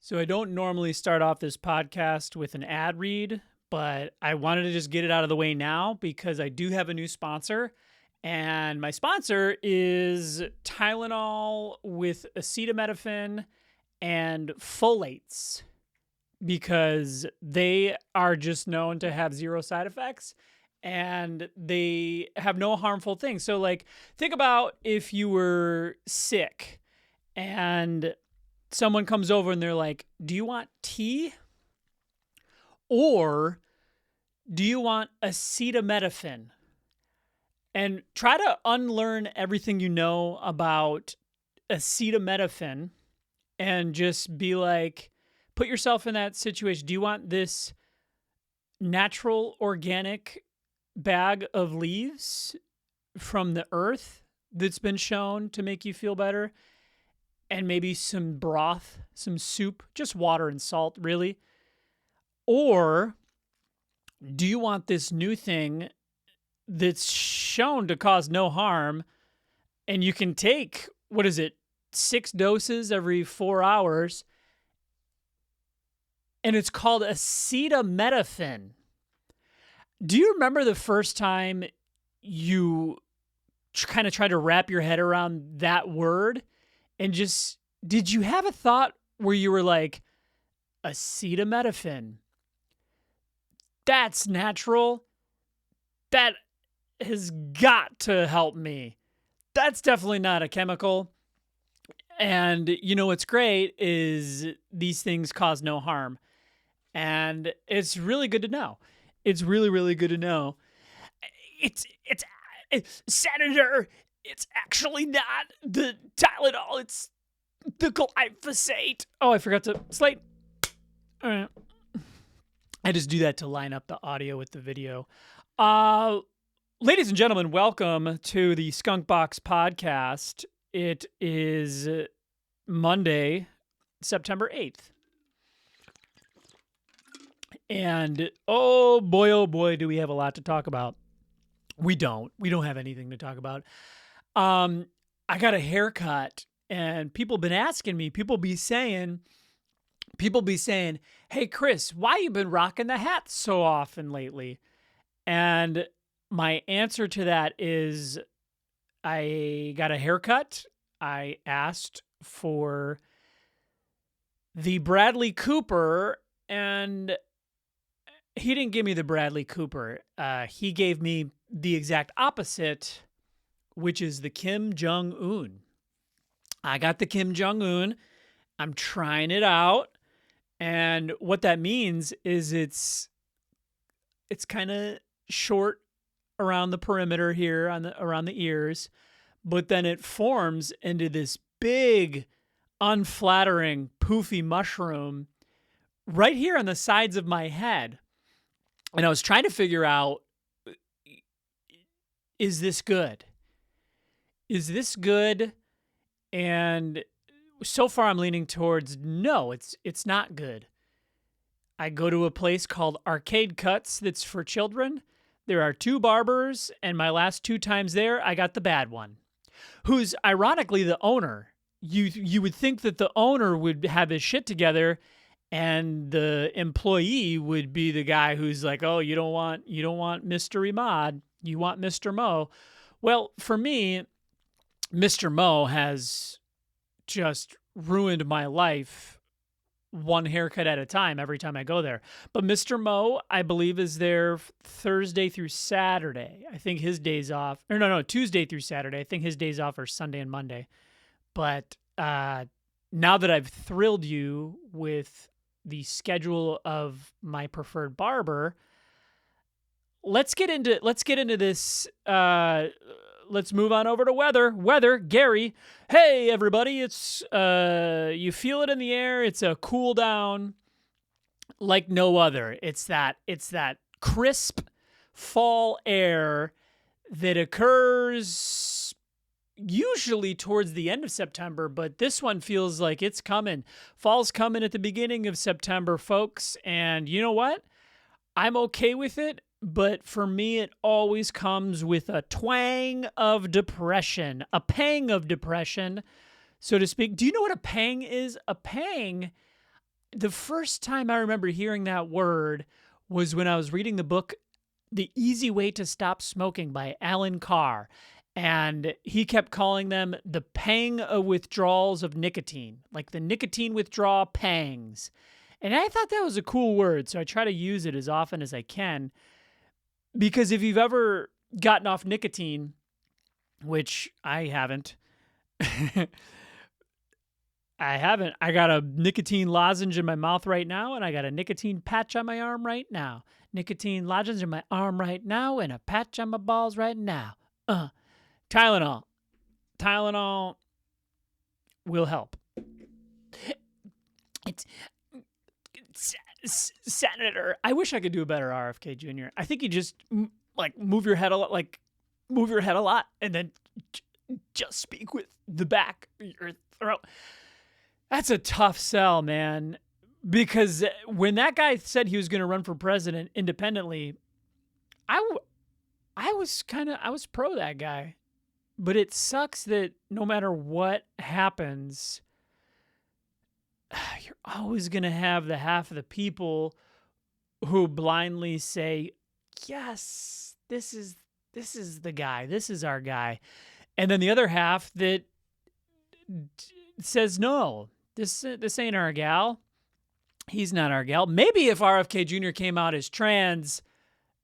So I don't normally start off this podcast with an ad read, but I wanted to just get it out of the way now because I do have a new sponsor. And my sponsor is Tylenol with acetaminophen and folates because they are just known to have zero side effects and they have no harmful things. So, like, think about if you were sick and someone comes over and they're like, do you want tea or do you want acetaminophen? And try to unlearn everything you know about acetaminophen and just be like, put yourself in that situation. Do you want this natural organic bag of leaves from the earth that's been shown to make you feel better? And maybe some broth, some soup, just water and salt, really? Or do you want this new thing that's shown to cause no harm and you can take, 6 doses every 4 hours, and it's called acetaminophen? Do you remember the first time you kind of tried to wrap your head around that word? And just, did you have a thought where you were like, acetaminophen? That's natural. That has got to help me. That's definitely not a chemical. And you know what's great is these things cause no harm. And it's really good to know. It's really, really good to know. It's Senator, it's actually not the Tylenol, it's the glyphosate. Oh, I forgot to slate. All right. I just do that to line up the audio with the video. Ladies and gentlemen, welcome to the Skunk Box podcast. It is Monday, September 8th. And oh boy, do we have a lot to talk about. We don't have anything to talk about. I got a haircut and people been asking me, people be saying, hey, Chris, why you been rocking the hat so often lately? And my answer to that is I got a haircut. I asked for the Bradley Cooper and he didn't give me the Bradley Cooper. He gave me the exact opposite, which is the Kim Jong-un. I got the Kim Jong-un. I'm trying it out. And what that means is it's kind of short around the perimeter here around the ears, but then it forms into this big, unflattering, poofy mushroom right here on the sides of my head. And I was trying to figure out, is this good? Is this good? And so far I'm leaning towards no, it's not good. I go to a place called Arcade Cuts that's for children. There are 2 barbers, and my last 2 times there, I got the bad one, who's ironically the owner. You would think that the owner would have his shit together and the employee would be the guy who's like, oh, you don't want Mr. Imad, you want Mr. Mo. Well, for me, Mr. Mo has just ruined my life one haircut at a time every time I go there. But Mr. Mo, I believe, is there Thursday through Saturday. I think his days off, or no, Tuesday through Saturday. I think his days off are Sunday and Monday. But now that I've thrilled you with the schedule of my preferred barber, let's get into this. Let's move on over to weather. Gary, hey everybody, it's you feel it in the air. It's a cool down like no other. It's that crisp fall air that occurs usually towards the end of September, but this one feels like it's coming. Fall's coming at the beginning of September, folks, and you know what? I'm okay with it. But for me, it always comes with a twang of depression, a pang of depression, so to speak. Do you know what a pang is? A pang, the first time I remember hearing that word was when I was reading the book The Easy Way to Stop Smoking by Alan Carr. And he kept calling them the pang of withdrawals of nicotine, like the nicotine withdrawal pangs. And I thought that was a cool word, so I try to use it as often as I can. Because if you've ever gotten off nicotine, which I haven't, I got a nicotine lozenge in my mouth right now, and I got a nicotine patch on my arm right now. Nicotine lozenge in my arm right now, and a patch on my balls right now. Tylenol. Tylenol will help. It's Senator. I wish I could do a better RFK Jr. I think you just move your head a lot, and then just speak with the back of your throat. That's a tough sell, man. Because when that guy said he was going to run for president independently, I was pro that guy. But it sucks that no matter what happens, you're always going to have the half of the people who blindly say, yes, this is the guy. This is our guy. And then the other half that says, no, this ain't our gal. He's not our gal. Maybe if RFK Jr. came out as trans,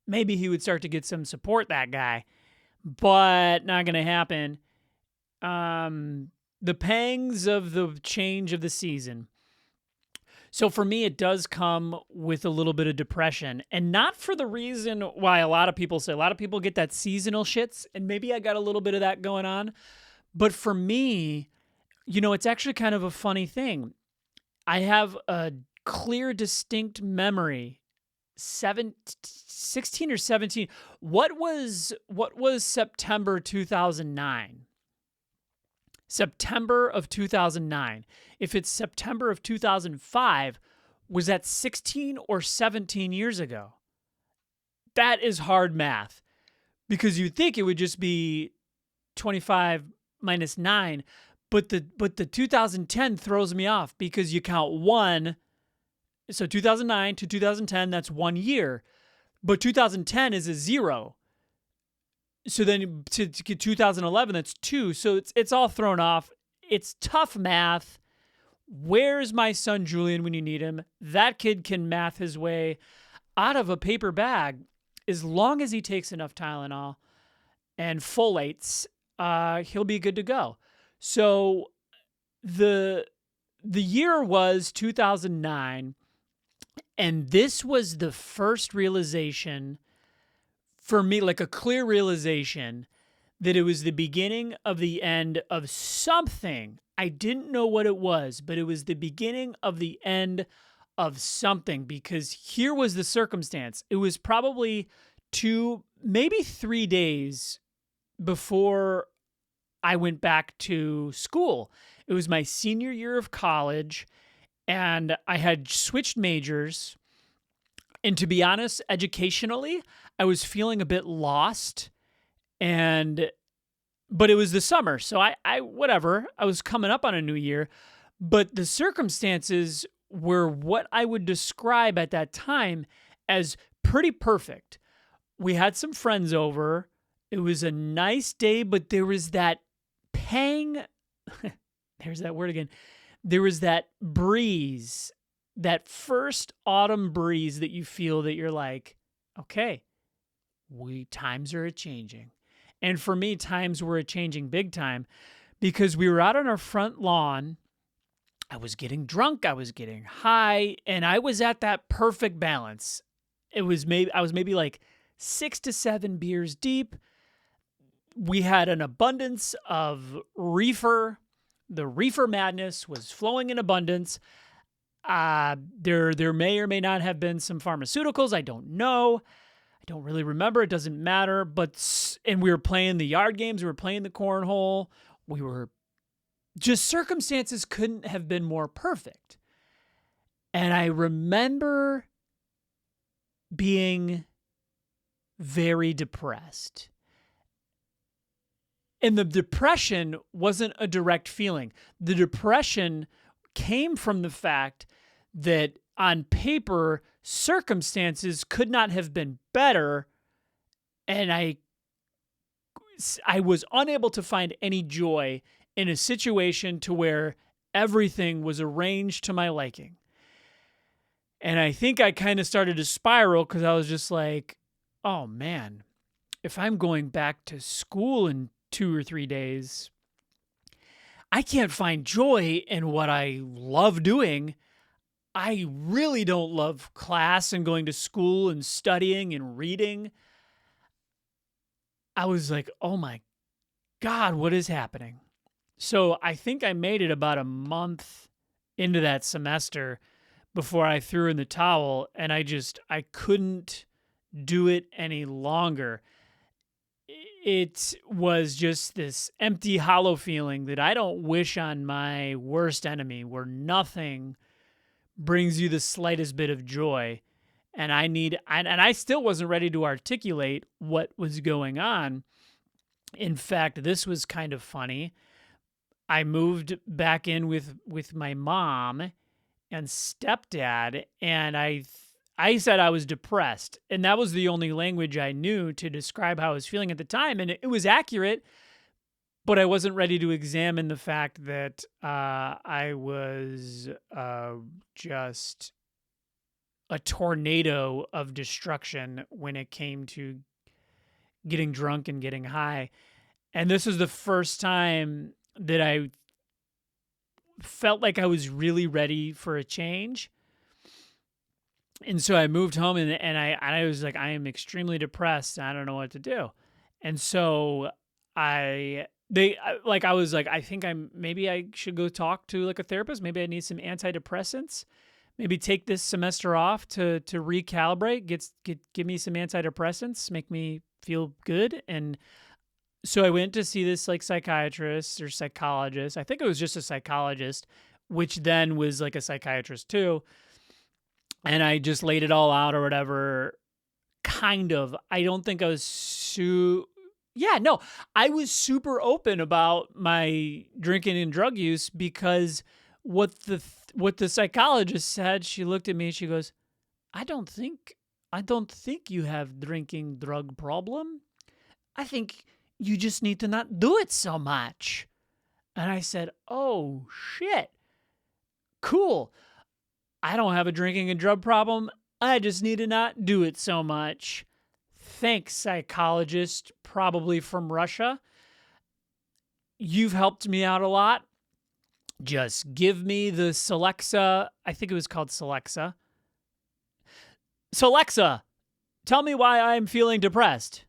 maybe he would start to get some support, that guy. But not going to happen. The pangs of the change of the season. So for me, it does come with a little bit of depression. And not for the reason why a lot of people get that seasonal shits. And maybe I got a little bit of that going on. But for me, it's actually kind of a funny thing. I have a clear, distinct memory 16 or 17. What was September 2009? September of 2009. If it's September of 2005, was that 16 or 17 years ago? That is hard math, because you'd think it would just be 25 minus 9, but the 2010 throws me off because you count one. So 2009 to 2010, that's 1 year. But 2010 is a 0. So then to get 2011, that's 2. So it's all thrown off. It's tough math. Where's my son Julian when you need him? That kid can math his way out of a paper bag as long as he takes enough Tylenol and Folates. He'll be good to go. So the year was 2009. And this was the first realization for me, like a clear realization that it was the beginning of the end of something. I didn't know what it was, but it was the beginning of the end of something, because here was the circumstance. It was probably 2, maybe 3 days before I went back to school. It was my senior year of college. And I had switched majors. And to be honest, educationally, I was feeling a bit lost. But it was the summer. So I was coming up on a new year. But the circumstances were what I would describe at that time as pretty perfect. We had some friends over. It was a nice day, but there was that pang. There's that word again. There was that breeze, that first autumn breeze that you feel that you're like, okay, times are a-changing. And for me, times were a-changing big time, because we were out on our front lawn. I was getting drunk, I was getting high, and I was at that perfect balance. I was maybe like 6 to 7 beers deep. We had an abundance of reefer. The reefer madness was flowing in abundance. There may or may not have been some pharmaceuticals. I don't know. I don't really remember. It doesn't matter. And we were playing the yard games. We were playing the cornhole. Circumstances couldn't have been more perfect. And I remember being very depressed. And the depression wasn't a direct feeling. The depression came from the fact that on paper, circumstances could not have been better. And I was unable to find any joy in a situation to where everything was arranged to my liking. And I think I kind of started to spiral because I was just like, oh man, if I'm going back to school in 2 or 3 days, I can't find joy in what I love doing. I really don't love class and going to school and studying and reading. I was like, oh my God, what is happening? So I think I made it about a month into that semester before I threw in the towel, and I couldn't do it any longer. It was just this empty, hollow feeling that I don't wish on my worst enemy, where nothing brings you the slightest bit of joy. And I still wasn't ready to articulate what was going on. In fact, this was kind of funny. I moved back in with my mom and stepdad, and I said I was depressed, and that was the only language I knew to describe how I was feeling at the time, and it was accurate, but I wasn't ready to examine the fact that I was just a tornado of destruction when it came to getting drunk and getting high. And this was the first time that I felt like I was really ready for a change. And so I moved home, and I was like, I am extremely depressed and I don't know what to do. And so I was like, I think maybe I should go talk to like a therapist. Maybe I need some antidepressants. Maybe take this semester off to recalibrate, give me some antidepressants, make me feel good. And so I went to see this like psychiatrist or psychologist. I think it was just a psychologist, which then was like a psychiatrist too. And I just laid it all out or whatever. Kind of. I don't think I was I was super open about my drinking and drug use because what the psychologist said, she looked at me and she goes, I don't think you have drinking drug problem. I think you just need to not do it so much. And I said, oh shit. Cool. I don't have a drinking and drug problem. I just need to not do it so much. Thanks, psychologist, probably from Russia. You've helped me out a lot. Just give me the Celexa. I think it was called Celexa. Celexa, tell me why I'm feeling depressed.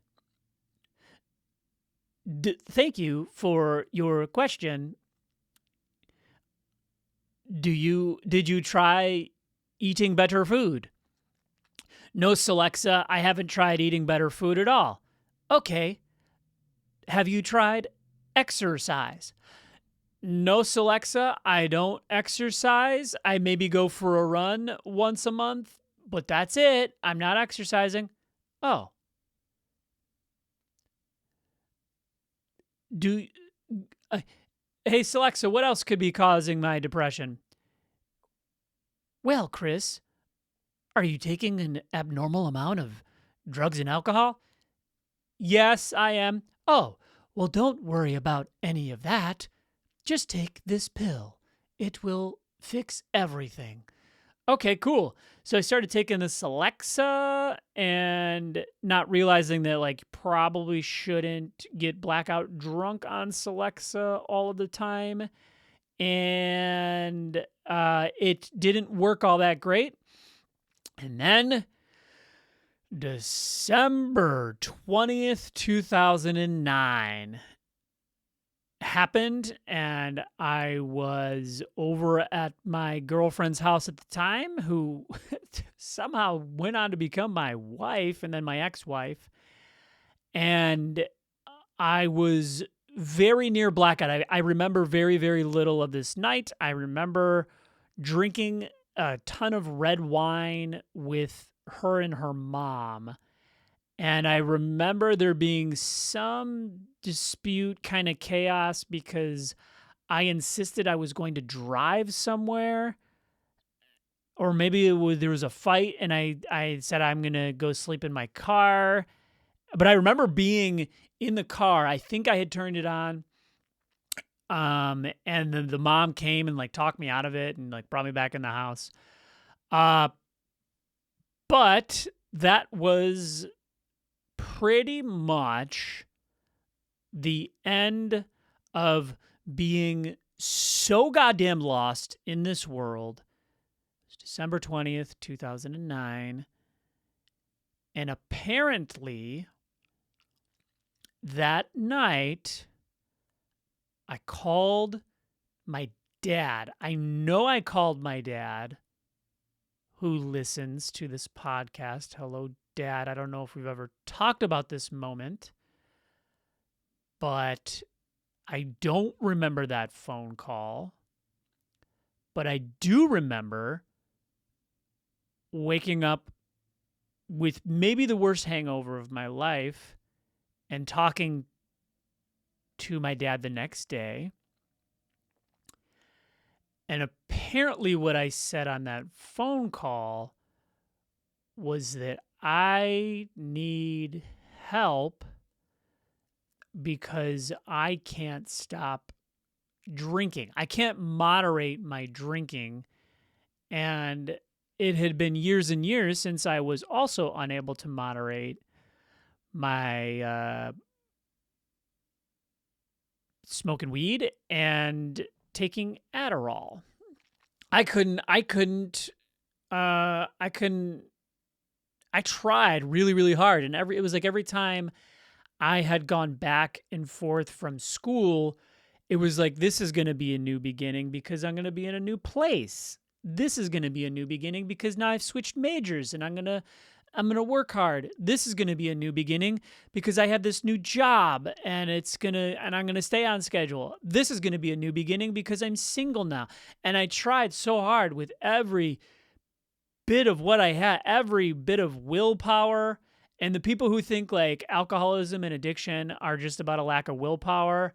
Thank you for your question. Did you try eating better food? No, Celexa, I haven't tried eating better food at all. Okay. Have you tried exercise? No, Celexa, I don't exercise. I maybe go for a run once a month, but that's it. I'm not exercising. Oh. Hey, Celexa, what else could be causing my depression? Well, Chris, are you taking an abnormal amount of drugs and alcohol? Yes, I am. Oh, well, don't worry about any of that. Just take this pill. It will fix everything. Okay, cool. So I started taking the Celexa and not realizing that like probably shouldn't get blackout drunk on Celexa all of the time. And it didn't work all that great. And then December 20th, 2009 happened, and I was over at my girlfriend's house at the time, who somehow went on to become my wife and then my ex-wife. And I was very near blackout. I remember very, very little of this night. I remember drinking a ton of red wine with her and her mom. And I remember there being some dispute, kind of chaos, because I insisted I was going to drive somewhere. or maybe there was a fight and I said I'm going to go sleep in my car. But I remember being in the car. I think I had turned it on. And then the mom came and like talked me out of it and like brought me back in the house. But that was pretty much the end of being so goddamn lost in this world. It's December 20th, 2009. And apparently that night I called my dad. I know I called my dad, who listens to this podcast. Hello, Dad. I don't know if we've ever talked about this moment, but I don't remember that phone call. But I do remember waking up with maybe the worst hangover of my life and talking to my dad the next day. And apparently what I said on that phone call was that I need help because I can't stop drinking. I can't moderate my drinking. And it had been years and years since I was also unable to moderate my smoking weed and taking Adderall. I tried really, really hard. And it was like every time I had gone back and forth from school, it was like, this is going to be a new beginning because I'm going to be in a new place. This is going to be a new beginning because now I've switched majors and I'm going to work hard. This is going to be a new beginning because I have this new job and I'm going to stay on schedule. This is going to be a new beginning because I'm single now. And I tried so hard with every bit of what I had, every bit of willpower. And the people who think like alcoholism and addiction are just about a lack of willpower,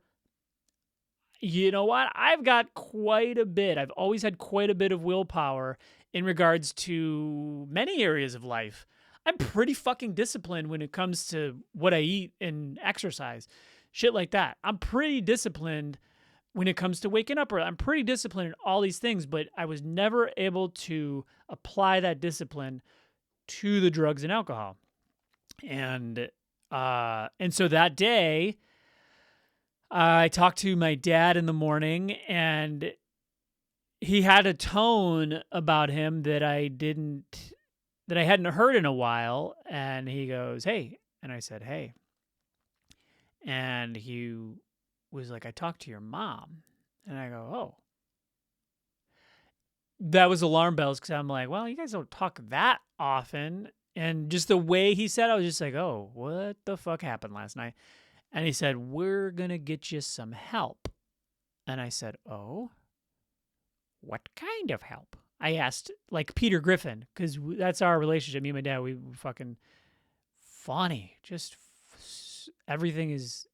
you know what? I've got quite a bit. I've always had quite a bit of willpower in regards to many areas of life. I'm pretty fucking disciplined when it comes to what I eat and exercise, shit like that. I'm pretty disciplined when it comes to waking up. I'm pretty disciplined in all these things, but I was never able to apply that discipline to the drugs and alcohol. And so that day, I talked to my dad in the morning, and he had a tone about him that I hadn't heard in a while. And he goes, "Hey," and I said, "Hey," and he was like, "I talked to your mom," and I go, "Oh." That was alarm bells because I'm like, well, you guys don't talk that often. And just the way he said, I was just like, oh, what the fuck happened last night? And he said, we're going to get you some help. And I said, oh, what kind of help? I asked, like Peter Griffin, because that's our relationship. Me and my dad, we fucking funny. Just everything is,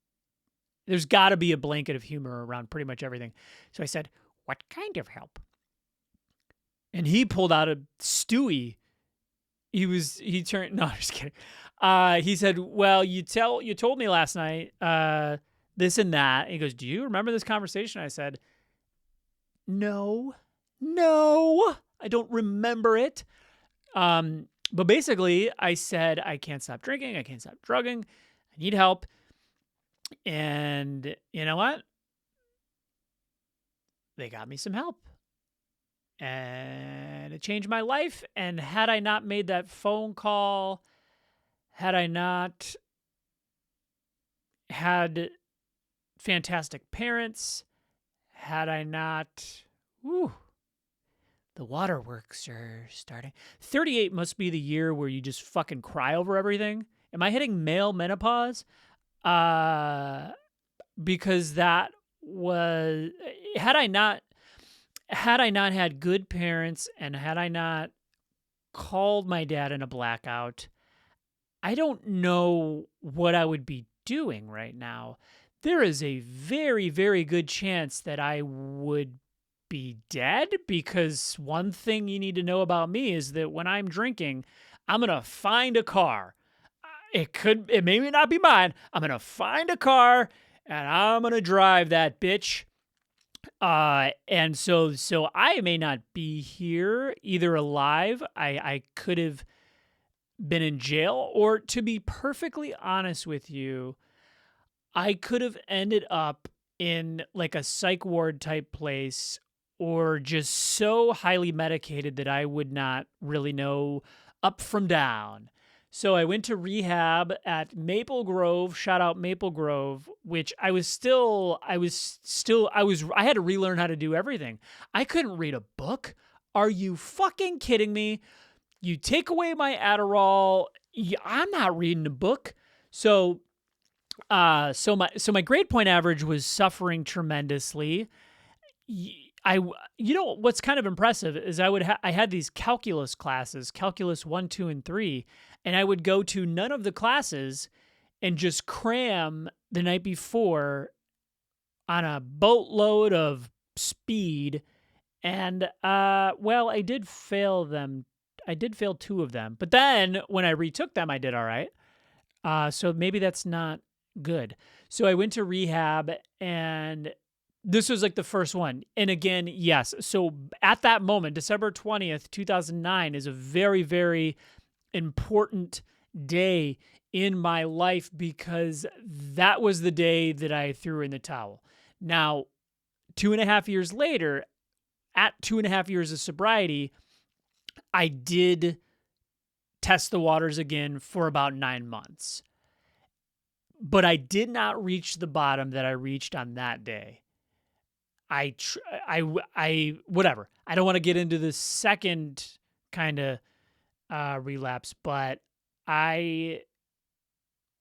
there's got to be a blanket of humor around pretty much everything. So I said, what kind of help? And he pulled out a Stewie. He turned, no, I'm just kidding. He said, well, you told me last night, this and that. And he goes, do you remember this conversation? I said, no, I don't remember it. But basically I said, I can't stop drinking. I can't stop drugging. I need help. And you know what? They got me some help. And it changed my life. And had I not made that phone call, had I not had fantastic parents, had I not, the waterworks are starting. 38 must be the year where you just fucking cry over everything. Am I hitting male menopause? Because that was, had I not had good parents and had I not called my dad in a blackout, I don't know what I would be doing right now. There is a very, very good chance that I would be dead, because one thing you need to know about me is that when I'm drinking, I'm going to find a car. It may not be mine. I'm going to find a car and I'm going to drive that bitch. And so I may not be here either alive. I could have been in jail, or to be perfectly honest with you, I could have ended up in like a psych ward type place, or just so highly medicated that I would not really know up from down. So I went to rehab at Maple Grove, shout out Maple Grove, which I had to relearn how to do everything. I couldn't read a book. Are you fucking kidding me? You take away my Adderall, I'm not reading a book. So my grade point average was suffering tremendously. You know what's kind of impressive is I had these calculus classes, calculus 1, 2, and 3, and I would go to none of the classes and just cram the night before on a boatload of speed. And well, I did fail them. I did fail 2 of them, but then when I retook them, I did all right. So maybe that's not good. So I went to rehab, and this was like the first one. And again, yes. So at that moment, December 20th, 2009 is a very, very important day in my life, because that was the day that I threw in the towel. Now, 2.5 years later, at 2.5 years of sobriety, I did test the waters again for about 9 months. But I did not reach the bottom that I reached on that day. Whatever. I don't want to get into the second kind of relapse, but I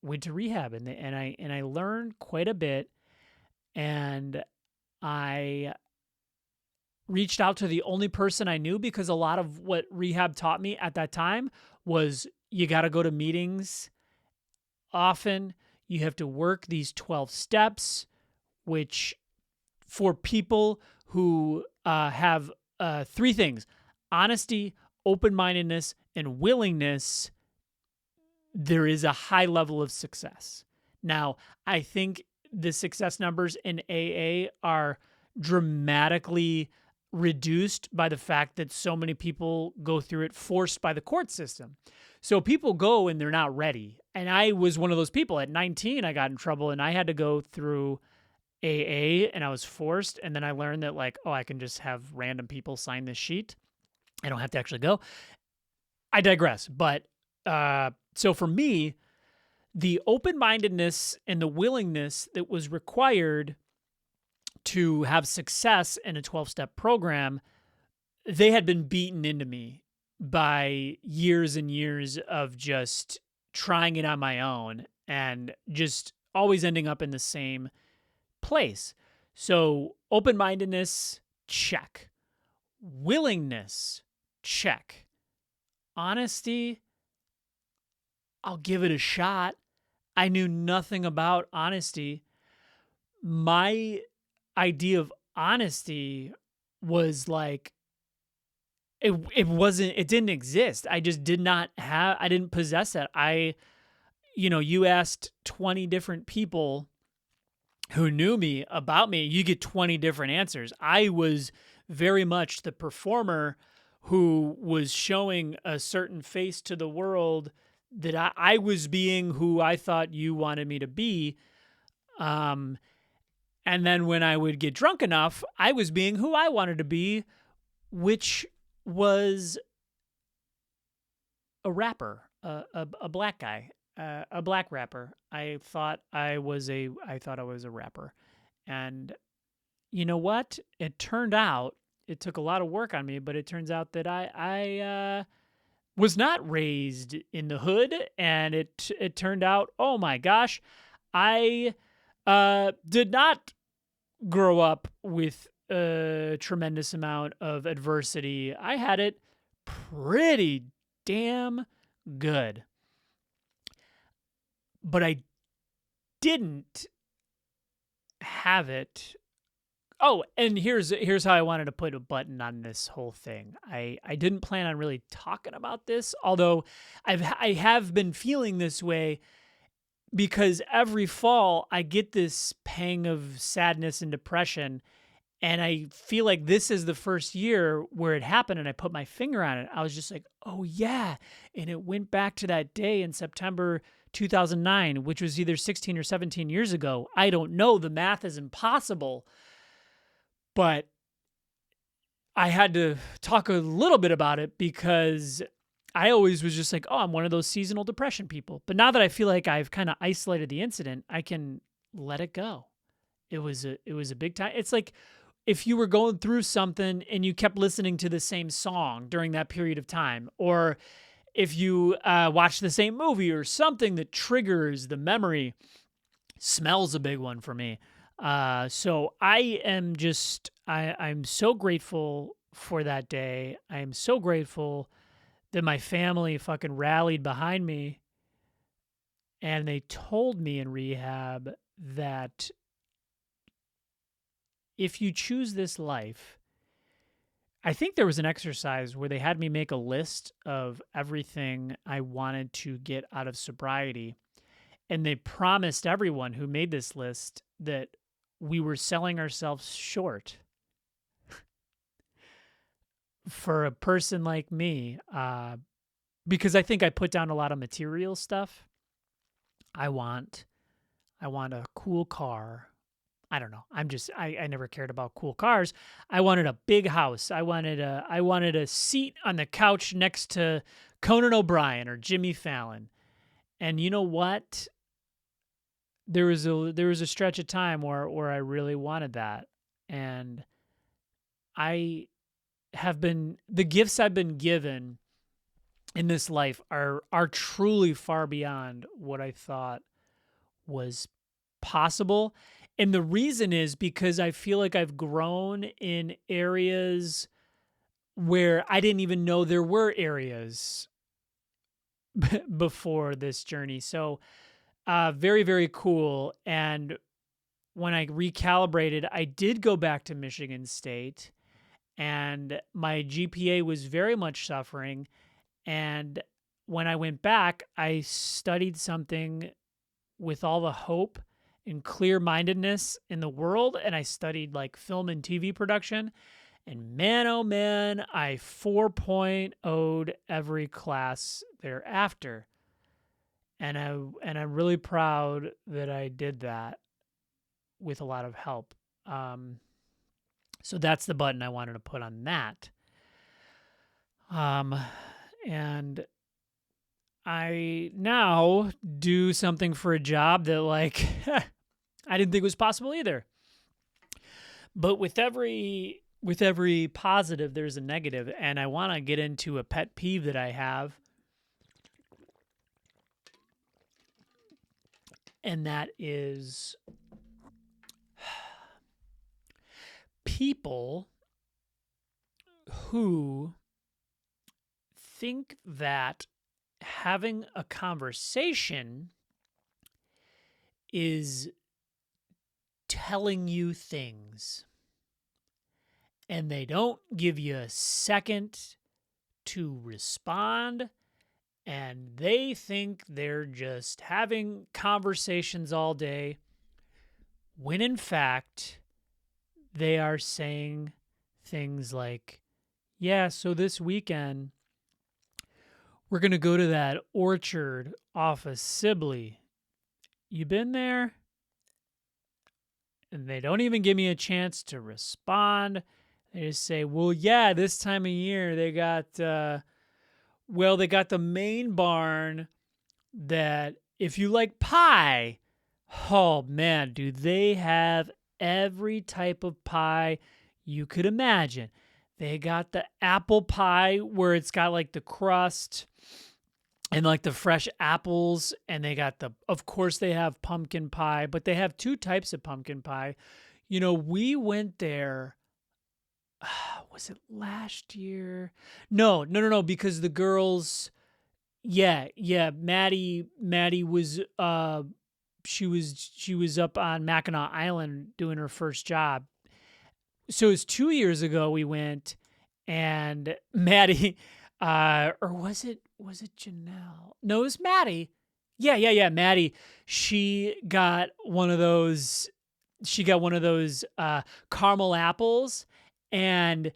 went to rehab, and I learned quite a bit, and I reached out to the only person I knew, because a lot of what rehab taught me at that time was you got to go to meetings often. You have to work these 12 steps, which for people who have 3 things: honesty, open-mindedness, and willingness, there is a high level of success. Now, I think the success numbers in AA are dramatically reduced by the fact that so many people go through it forced by the court system. So people go and they're not ready. And I was one of those people. At 19, I got in trouble and I had to go through AA, and I was forced. And then I learned that, like, oh, I can just have random people sign this sheet. I don't have to actually go. I digress. But so for me, the open-mindedness and the willingness that was required to have success in a 12-step program, they had been beaten into me by years and years of just trying it on my own and just always ending up in the same place. So open-mindedness, check. Willingness, check. Honesty, I'll give it a shot. I knew nothing about honesty. My idea of honesty was like, it didn't exist. I just I didn't possess that. You asked 20 different people who knew me about me, you get 20 different answers. I was very much the performer who was showing a certain face to the world, that I was being who I thought you wanted me to be. And then when I would get drunk enough, I was being who I wanted to be, which was a rapper, a black guy, a black rapper. I thought I was a rapper. And you know what? It turned out, it took a lot of work on me, but it turns out that I was not raised in the hood, and it turned out, oh my gosh, I did not grow up with a tremendous amount of adversity. I had it pretty damn good. But I didn't have it Oh, and here's how I wanted to put a button on this whole thing. I didn't plan on really talking about this, although I have been feeling this way because every fall I get this pang of sadness and depression, and I feel like this is the first year where it happened and I put my finger on it. I was just like, "Oh yeah." And it went back to that day in September 2009, which was either 16 or 17 years ago. I don't know, the math is impossible. But I had to talk a little bit about it because I always was just like, oh, I'm one of those seasonal depression people. But now that I feel like I've kind of isolated the incident, I can let it go. It was a big time. It's like if you were going through something and you kept listening to the same song during that period of time, or if you watch the same movie or something that triggers the memory. Smell's a big one for me. So I'm so grateful for that day. I am so grateful that my family fucking rallied behind me and they told me in rehab that if you choose this life, I think there was an exercise where they had me make a list of everything I wanted to get out of sobriety. And they promised everyone who made this list that we were selling ourselves short for a person like me, because I think I put down a lot of material stuff. I want a cool car. I don't know. I never cared about cool cars. I wanted a big house. I wanted a seat on the couch next to Conan O'Brien or Jimmy Fallon. And you know what? There was a stretch of time where I really wanted that. And the gifts I've been given in this life are truly far beyond what I thought was possible. And the reason is because I feel like I've grown in areas where I didn't even know there were areas before this journey. So, very, very cool. And when I recalibrated, I did go back to Michigan State, and my GPA was very much suffering. And when I went back, I studied something with all the hope and clear-mindedness in the world, and I studied like film and TV production. And man, oh man, I 4.0'd every class thereafter. And I'm really proud that I did that with a lot of help. So that's the button I wanted to put on that. And I now do something for a job that like I didn't think was possible either. But with every positive, there's a negative, and I want to get into a pet peeve that I have. And that is people who think that having a conversation is telling you things, and they don't give you a second to respond. And they think they're just having conversations all day, when in fact, they are saying things like, yeah, so this weekend, we're going to go to that orchard off of Sibley. You been there? And they don't even give me a chance to respond. They just say, well, yeah, this time of year, they got the main barn that if you like pie, oh man, do they have every type of pie you could imagine. They got the apple pie where it's got like the crust and like the fresh apples, and of course they have pumpkin pie, but they have two types of pumpkin pie. You know, we went there, was it last year? No, because the girls, yeah, Maddie was, she was up on Mackinac Island doing her first job. So it was 2 years ago we went, and Maddie, or was it Janelle? No, it was Maddie. Yeah, Maddie. She got one of those. She got one of those caramel apples, and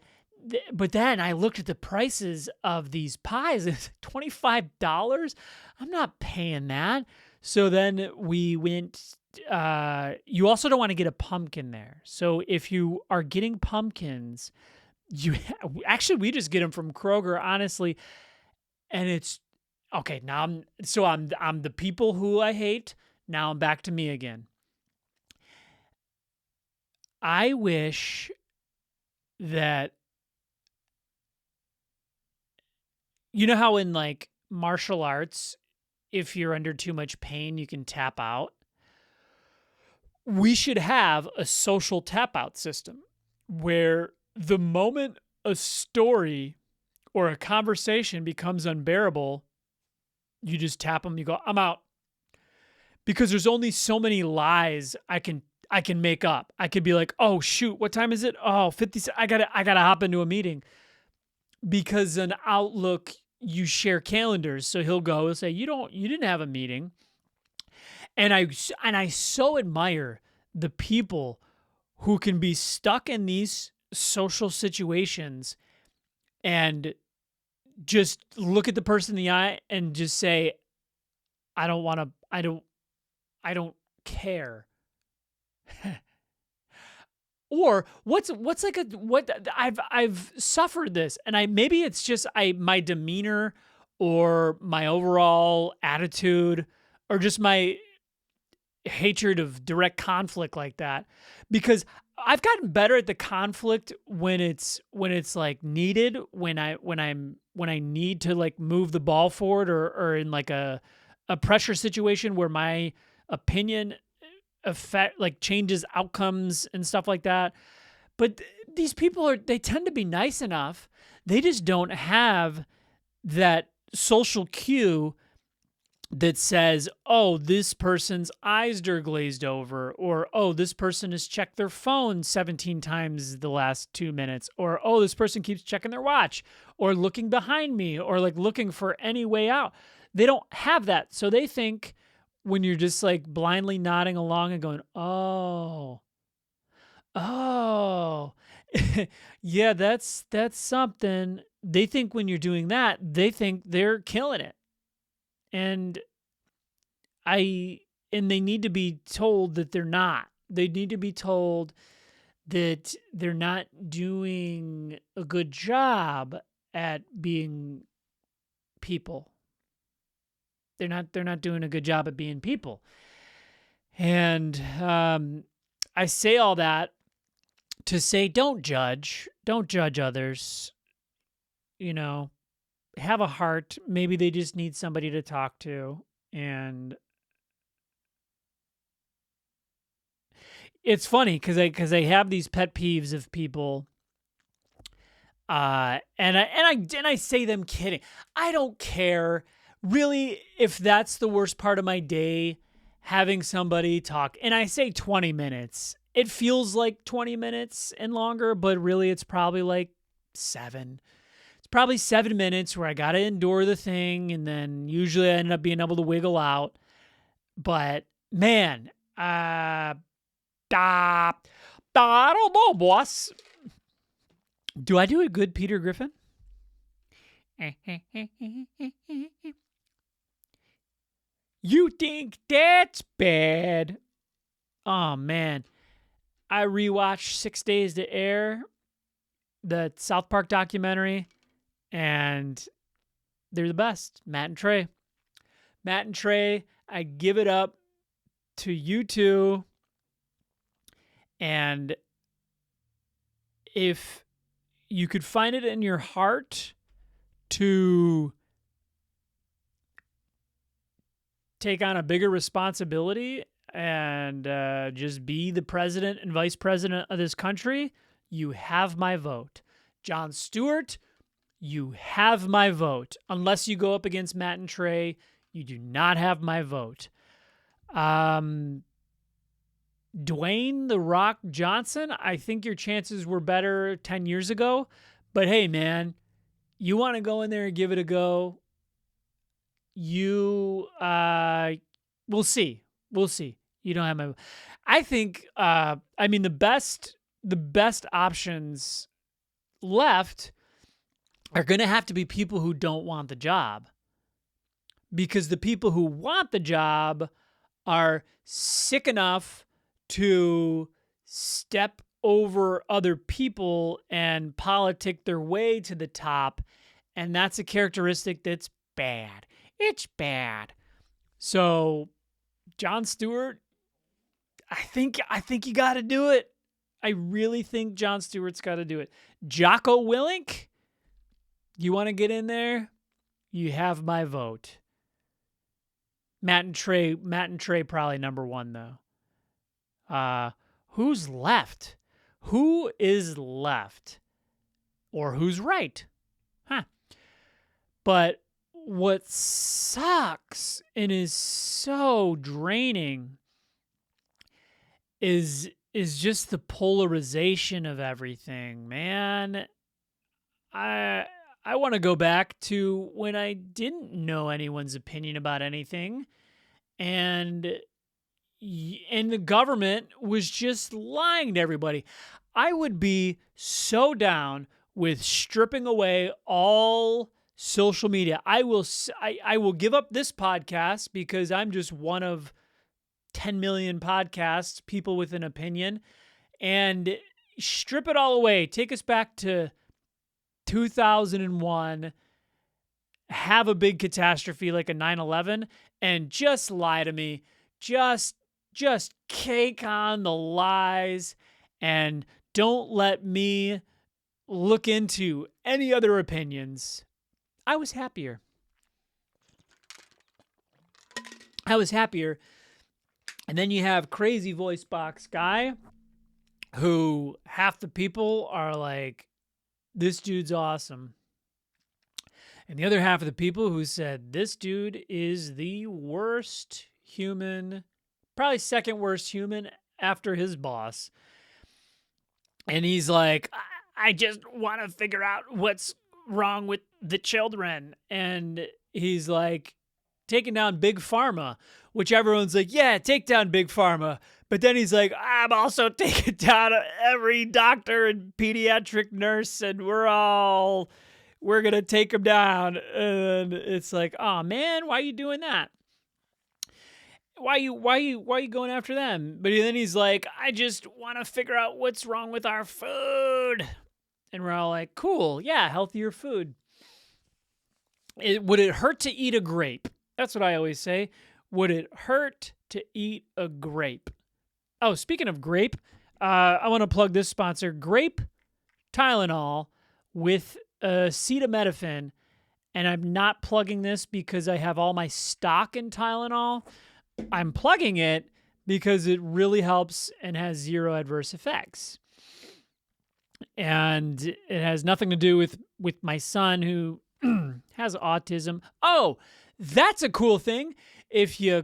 but then I looked at the prices of these pies. It's $25. I'm not paying that. So then we went. You also don't want to get a pumpkin there. So if you are getting pumpkins, you actually we just get them from Kroger, honestly, and it's okay. Now I'm the people who I hate. Now I'm back to me again. I wish that you know how in like martial arts, if you're under too much pain, you can tap out. We should have a social tap out system where the moment a story or a conversation becomes unbearable, you just tap them, you go, I'm out. Because there's only so many lies I can make up. I could be like, "Oh shoot, what time is it? Oh, 50 I got to hop into a meeting." Because in Outlook you share calendars, so he'll say, "You didn't have a meeting." And I so admire the people who can be stuck in these social situations and just look at the person in the eye and just say, I don't care. Or what's like what I've suffered this, and maybe it's just my demeanor or my overall attitude or just my hatred of direct conflict like that, because I've gotten better at the conflict when it's like needed, when I need to like move the ball forward, or in like a pressure situation where my opinion affect like changes outcomes and stuff like that. But these people they tend to be nice enough. They just don't have that social cue that says, oh, this person's eyes are glazed over, or oh, this person has checked their phone 17 times the last 2 minutes, or oh, this person keeps checking their watch or looking behind me or like looking for any way out. They don't have that. So they think when you're just like blindly nodding along and going, oh, yeah, that's something. They think when you're doing that, they think they're killing it. And they need to be told that they're not. They need to be told that they're not doing a good job at being people. They're not doing a good job at being people. And I say all that to say, don't judge others. You know, have a heart. Maybe they just need somebody to talk to. And it's funny because I have these pet peeves of people, and I say them kidding. I don't care really if that's the worst part of my day, having somebody talk. And I say 20 minutes. It feels like 20 minutes and longer, but really it's probably like 7. It's probably 7 minutes where I got to endure the thing, and then usually I end up being able to wiggle out. But man, I don't know, boss. Do I do a good Peter Griffin? You think that's bad? Oh, man. I rewatched 6 Days to Air, the South Park documentary, and they're the best. Matt and Trey, I give it up to you two. And if you could find it in your heart to take on a bigger responsibility and just be the president and vice president of this country, you have my vote. Jon Stewart, you have my vote. Unless you go up against Matt and Trey, you do not have my vote. Dwayne The Rock Johnson, I think your chances were better 10 years ago. But hey, man, you want to go in there and give it a go? We'll see. We'll see. You don't have my. I think. I mean, the best options left are going to have to be people who don't want the job, because the people who want the job are sick enough to step over other people and politic their way to the top. And that's a characteristic that's bad. It's bad. So, Jon Stewart, I think you got to do it. I really think Jon Stewart's got to do it. Jocko Willink, you want to get in there? You have my vote. Matt and Trey probably number one, though. Who's left? Who is left? Or who's right? Huh. But what sucks and is so draining is just the polarization of everything, man. I want to go back to when I didn't know anyone's opinion about anything, and the government was just lying to everybody. I would be so down with stripping away all social media. I will give up this podcast because I'm just one of 10 million podcasts, people with an opinion, and strip it all away. Take us back to 2001, have a big catastrophe like a 9/11, and just lie to me. Just cake on the lies, and don't let me look into any other opinions. I was happier. And then you have crazy voice box guy who half the people are like, this dude's awesome. And the other half of the people who said, this dude is the worst human, probably second worst human after his boss. And he's like, I just want to figure out what's wrong with the children. And he's like, taking down Big Pharma, which everyone's like, yeah, take down Big Pharma. But then he's like, I'm also taking down every doctor and pediatric nurse, and we're going to take them down. And it's like, oh man, why are you doing that? Why you going after them? But then he's like, I just want to figure out what's wrong with our food. And we're all like, cool, yeah, healthier food. Would it hurt to eat a grape? That's what I always say. Would it hurt to eat a grape? Oh, speaking of grape, I want to plug this sponsor, Grape Tylenol with acetaminophen. And I'm not plugging this because I have all my stock in Tylenol. I'm plugging it because it really helps and has zero adverse effects. And it has nothing to do with my son who has autism. Oh, that's a cool thing. If you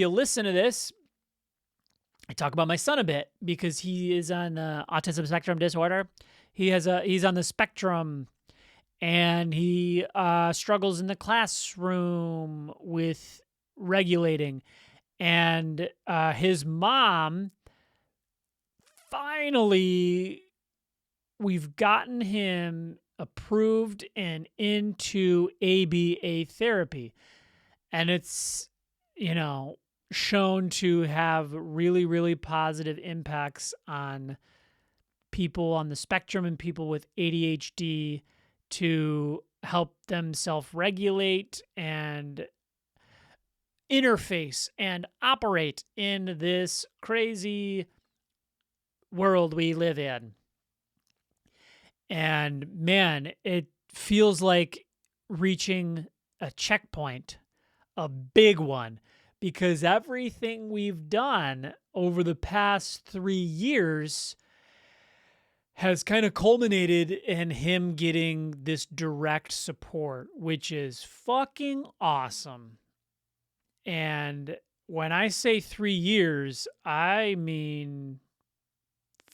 listen to this, I talk about my son a bit because he is on autism spectrum disorder. He's on the spectrum, and he struggles in the classroom with regulating. And his mom, finally, we've gotten him approved and into ABA therapy. And it's, shown to have really, really positive impacts on people on the spectrum and people with ADHD to help them self-regulate and interface and operate in this crazy world we live in. And man, it feels like reaching a checkpoint, a big one, because everything we've done over the past 3 years has kind of culminated in him getting this direct support, which is fucking awesome. And when I say 3 years, I mean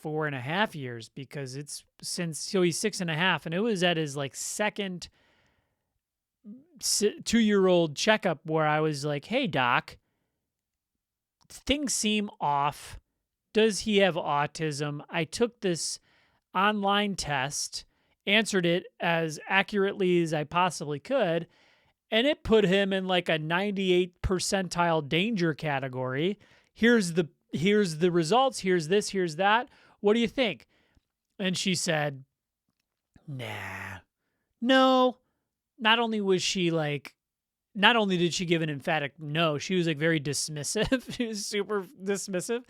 4.5 years because it's so he's 6.5, and it was at his like second 2-year-old checkup where I was like, "Hey doc, things seem off. Does he have autism?" I took this online test, answered it as accurately as I possibly could, and it put him in like a 98 percentile danger category. Here's the results, here's this, here's that. What do you think? And she said, "Nah." No. Not only did she give an emphatic no, she was like very dismissive. She was super dismissive.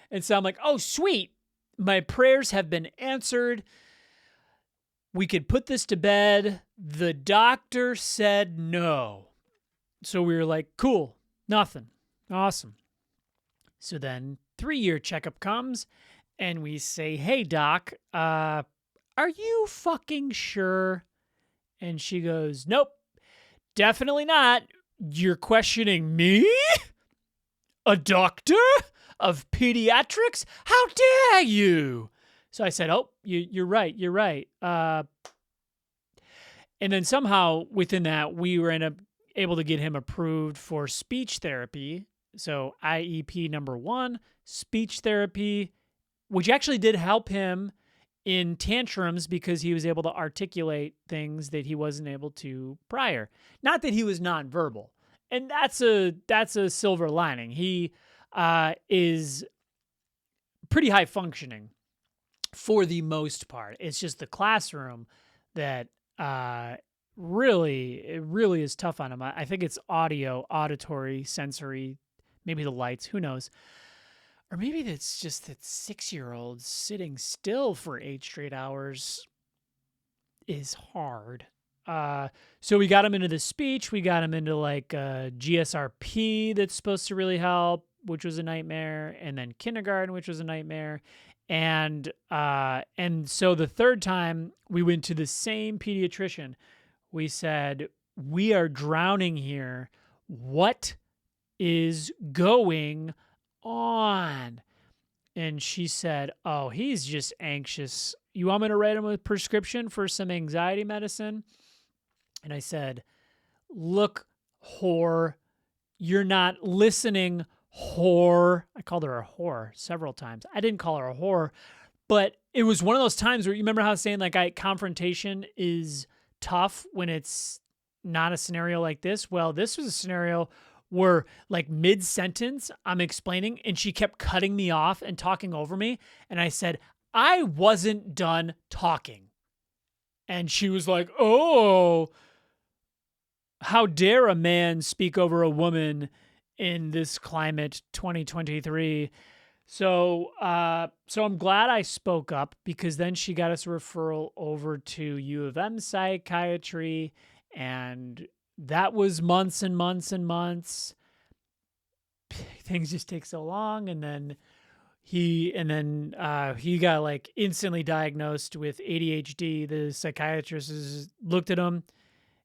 And so I'm like, "Oh, sweet. My prayers have been answered. We could put this to bed." The doctor said no. So we were like, "Cool. Nothing. Awesome." So then 3-year checkup comes and we say, "Hey doc, are you fucking sure?" And she goes, "Nope, definitely not. You're questioning me? A doctor of pediatrics? How dare you?" So I said, "Oh, you're right. You're right." And then somehow within that, we were able to get him approved for speech therapy. So IEP number 1, speech therapy, which actually did help him in tantrums because he was able to articulate things that he wasn't able to prior. Not that he was nonverbal. And that's a silver lining. He is pretty high functioning for the most part. It's just the classroom that really is tough on him. I think it's auditory, sensory, maybe the lights, who knows. Or maybe it's just that 6-year-old sitting still for 8 straight hours is hard. So we got him into the speech. We got him into like GSRP that's supposed to really help, which was a nightmare, and then kindergarten, which was a nightmare. And so the third time we went to the same pediatrician, we said, "We are drowning here. What is going on?" And she said, "Oh, he's just anxious. You want me to write him a prescription for some anxiety medicine?" And I said, "Look, whore, you're not listening, whore." I called her a whore several times. I didn't call her a whore, but it was one of those times where you remember how I was saying like confrontation is tough when it's not a scenario like this. Well, this was a scenario where like mid-sentence I'm explaining and she kept cutting me off and talking over me. And I said, "I wasn't done talking." And she was like, "Oh, how dare a man speak over a woman in this climate 2023. So I'm glad I spoke up because then she got us a referral over to U of M psychiatry, and that was months and months and months. Things just take so long, and then he got like instantly diagnosed with ADHD. The psychiatrist looked at him,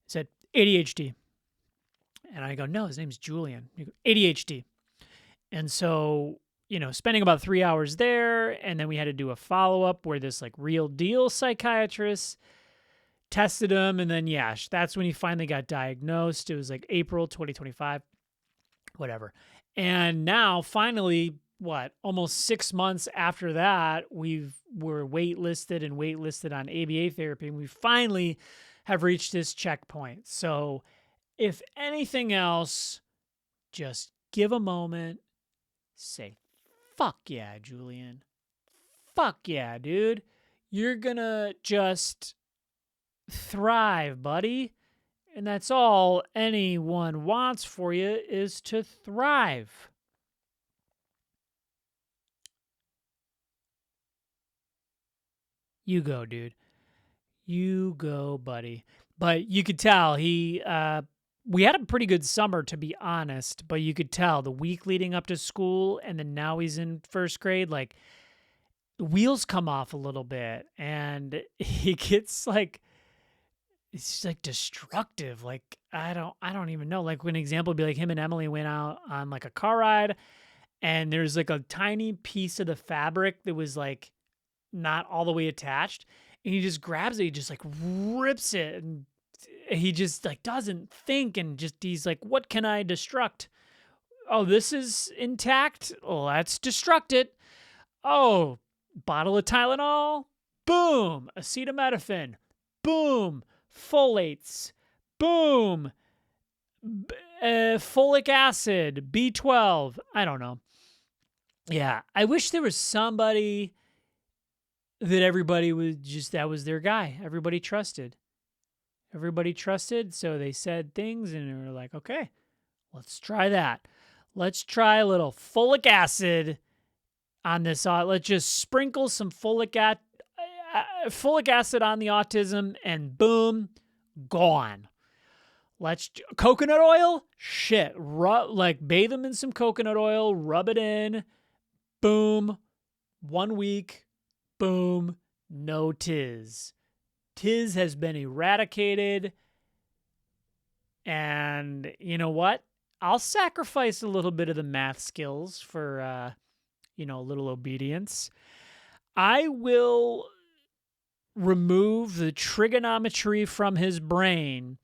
said ADHD, and I go, "No, his name's Julian." He goes, "ADHD." And so, spending about 3 hours there, and then we had to do a follow-up where this like real deal psychiatrist tested him, and then that's when he finally got diagnosed. It was like April 2025, whatever. And now finally, almost 6 months after that, we're waitlisted on ABA therapy, and we finally have reached this checkpoint. So if anything else, just give a moment, say, "Fuck yeah, Julian. Fuck yeah, dude. You're gonna just thrive, buddy." And that's all anyone wants for you is to thrive. You go, dude. You go, buddy. But you could tell we had a pretty good summer, to be honest, but you could tell the week leading up to school and then now he's in first grade, like the wheels come off a little bit and he gets like, it's just like destructive. Like I don't even know. Like an example would be like him and Emily went out on like a car ride, and there's like a tiny piece of the fabric that was like not all the way attached, and he just grabs it, he just like rips it, and he just like doesn't think, and just he's like, what can I destruct? Oh, this is intact. Let's destruct it. Oh, bottle of Tylenol. Boom. Acetaminophen. Boom. Folates. Boom. Folic acid. B12. I don't know. Yeah, I wish there was somebody that everybody was just, that was their guy. Everybody trusted. Everybody trusted, so they said things, and they were like, okay, let's try that. Let's try a little folic acid on this. Let's just sprinkle some folic acid on the autism, and boom, gone. Coconut oil? Shit. Like bathe them in some coconut oil, rub it in, boom, 1 week, boom, no tiz. Tiz has been eradicated. And you know what? I'll sacrifice a little bit of the math skills for, a little obedience. I will remove the trigonometry from his brain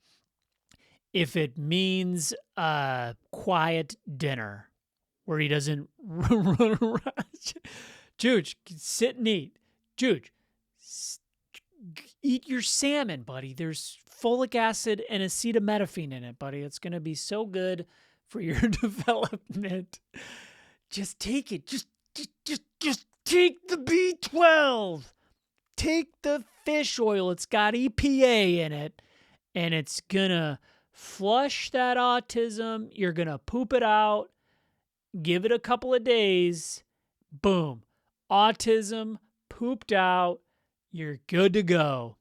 if it means a quiet dinner where he doesn't run around. Juge, sit and eat. Juge, eat your salmon, buddy. There's folic acid and acetaminophen in it, buddy. It's going to be so good for your development. Just take it. Just take the B12. Take the fish oil. It's got EPA in it, and it's going to flush that autism. You're going to poop it out. Give it a couple of days. Boom. Autism pooped out. You're good to go.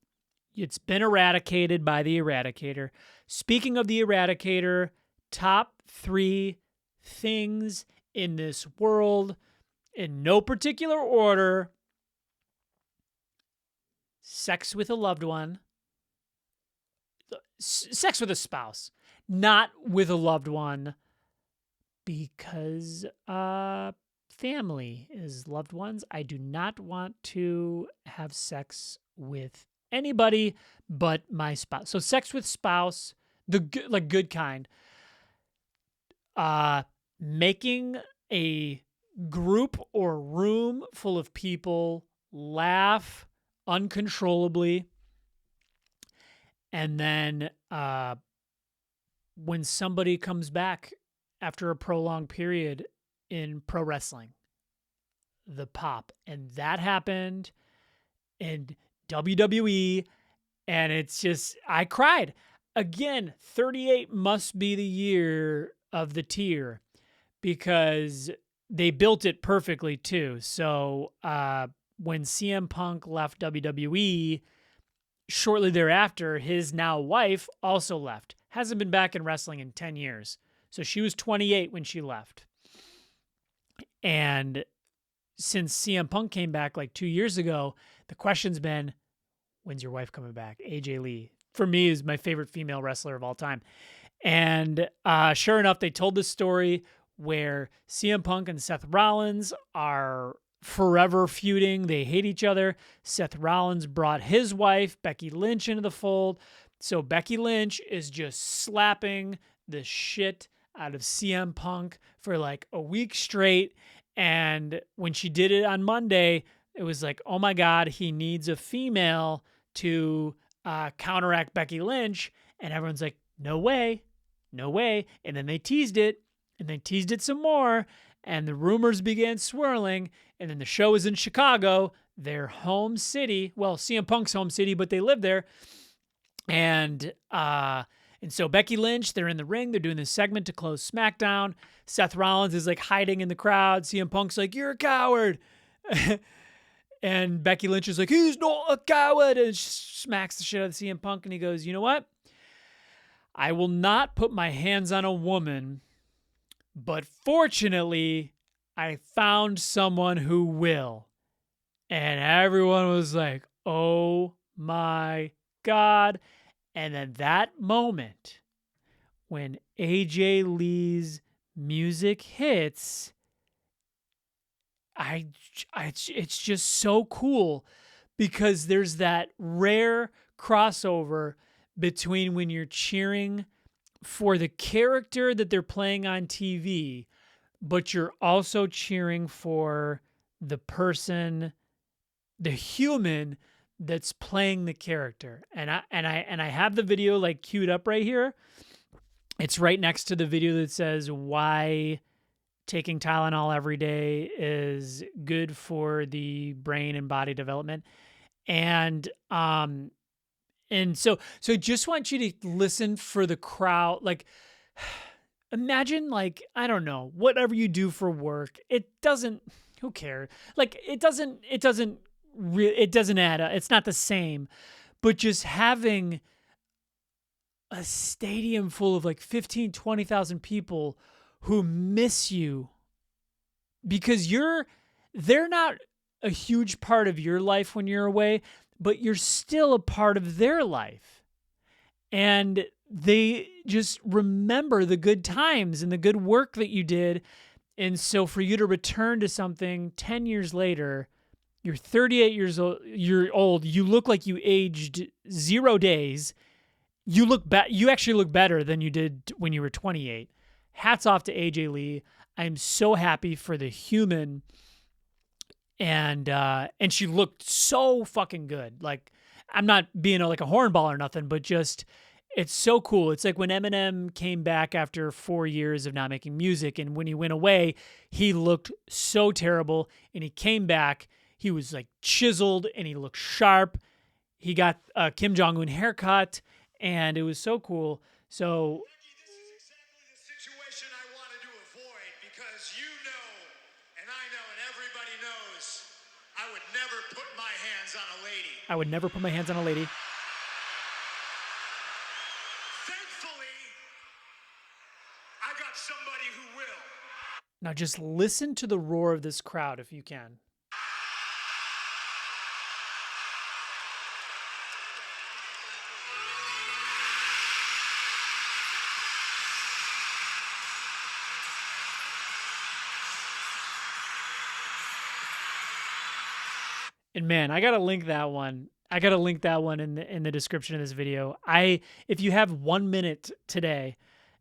It's been eradicated by the eradicator. Speaking of the eradicator, top 3 things in this world, in no particular order: sex with a loved one, sex with a spouse, not with a loved one, because family is loved ones. I do not want to have sex with anybody but my spouse. So sex with spouse, the good kind. Making a group or room full of people laugh uncontrollably. And then when somebody comes back after a prolonged period in pro wrestling, the pop. And that happened in WWE, and it's just, I cried. Again, 38 must be the year of the tear, because they built it perfectly too. So when CM Punk left WWE, shortly thereafter, his now wife also left. Hasn't been back in wrestling in 10 years. So she was 28 when she left. And since CM Punk came back like 2 years ago, the question's been, when's your wife coming back? AJ Lee, for me, is my favorite female wrestler of all time. And sure enough, they told this story where CM Punk and Seth Rollins are forever feuding. They hate each other. Seth Rollins brought his wife, Becky Lynch, into the fold. So Becky Lynch is just slapping the shit out of CM Punk for like a week straight. And when she did it on Monday, it was like, oh my God, he needs a female to counteract Becky Lynch. And everyone's like, no way, no way. And then they teased it, and they teased it some more, and the rumors began swirling. And then the show was in Chicago, their home city. Well, CM Punk's home city, but they live there. And so Becky Lynch, they're in the ring. They're doing this segment to close SmackDown. Seth Rollins is like hiding in the crowd. CM Punk's like, you're a coward. And Becky Lynch is like, he's not a coward. And smacks the shit out of CM Punk. And he goes, you know what? I will not put my hands on a woman, but fortunately, I found someone who will. And everyone was like, oh my God. And then that moment when AJ Lee's music hits, it's just so cool because there's that rare crossover between when you're cheering for the character that they're playing on TV, but you're also cheering for the person, the human that's playing the character. And I have the video like queued up right here. It's right next to the video that says why taking Tylenol every day is good for the brain and body development. And so I just want you to listen for the crowd. Like, imagine, like, I don't know, whatever you do for work, it doesn't, who cares? Like, it doesn't add up. It's not the same, but just having a stadium full of like 15, 20,000 people who miss you because they're not a huge part of your life when you're away, but you're still a part of their life. And they just remember the good times and the good work that you did. And so for you to return to something 10 years later, you're 38 years old, you look like you aged 0 days. You actually look better than you did when you were 28. Hats off to AJ Lee. I'm so happy for the human. And she looked so fucking good. Like, I'm not being like a hornball or nothing, but just, it's so cool. It's like when Eminem came back after 4 years of not making music, and when he went away, he looked so terrible, and he came back, he was like chiseled, and he looked sharp. He got a Kim Jong-un haircut, and it was so cool. So This is exactly the situation I wanted to avoid because you know, and I know, and everybody knows, I would never put my hands on a lady. I would never put my hands on a lady. Thankfully, I got somebody who will. Now just listen to the roar of this crowd if you can. And man, I gotta link that one. I gotta link that one in the description of this video. If you have 1 minute today,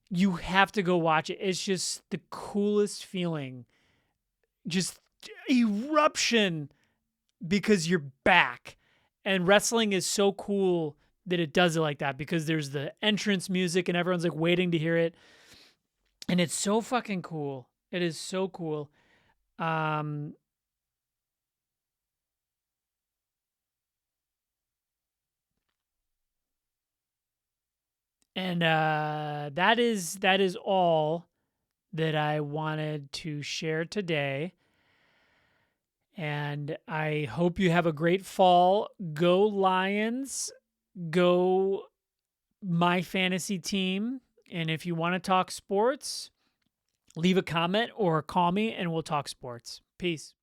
you have to go watch it. It's just the coolest feeling. Just eruption because you're back. And wrestling is so cool that it does it like that because there's the entrance music and everyone's like waiting to hear it. And it's so fucking cool. It is so cool. And that is all that I wanted to share today. And I hope you have a great fall. Go Lions. Go my fantasy team. And if you want to talk sports, leave a comment or call me and we'll talk sports. Peace.